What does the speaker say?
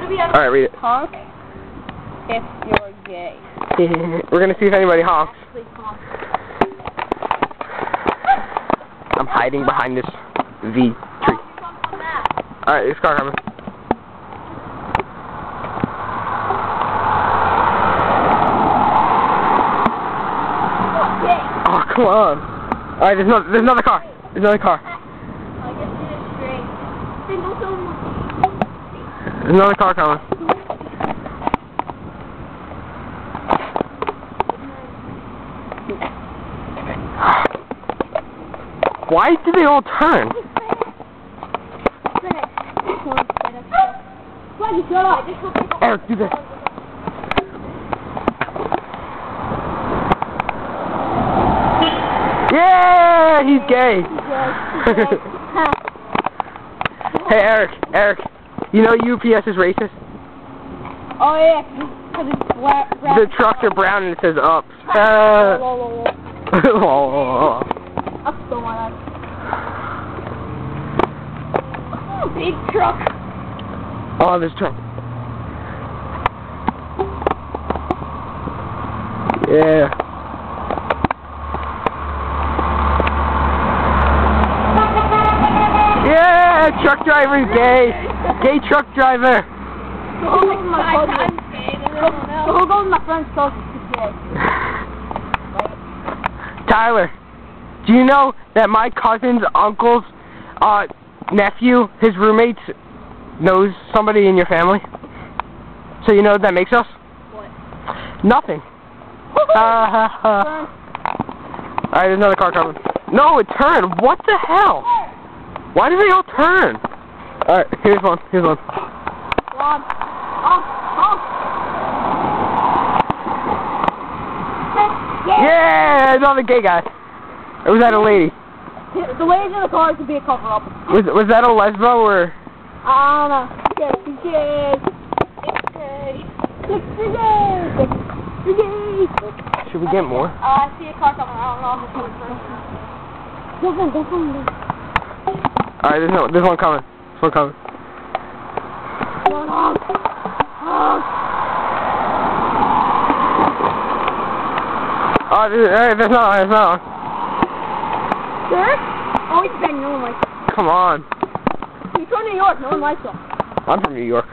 Alright, read it. Honk if you're gay. We're gonna see if anybody honks. I'm hiding behind this V tree. Alright, this car coming. Oh, come on. Alright, there's another car. There's another car. There's another car coming. Why did they all turn? Eric, do this. Yeah, he's gay. Hey, Eric, you know UPS is racist? Oh yeah, because it's black. The trucks are brown and it says ups. Up so much. Big truck. Oh, this truck. Yeah. Yeah, truck driver's gay. Gay truck driver. Who goes my friend's closest to gay? Tyler, do you know that my cousin's uncle's nephew, his roommate, knows somebody in your family? So you know what that makes us? What? Nothing. Alright, there's another car coming. No, it turned. What the hell? Why did they all turn? Alright, here's one. Here's one. Yeah, another gay guy. Or was that a lady? The lady in the car could be a cover-up. Was that a lesbo or? I don't know. Should we get more? I see a car coming. I don't know if it's coming first. Alright, there's one coming. There's one coming. Oh, there's not one. Sir? Oh, he's bang. No one likes him. Come on. He's from New York. No one likes him. I'm from New York.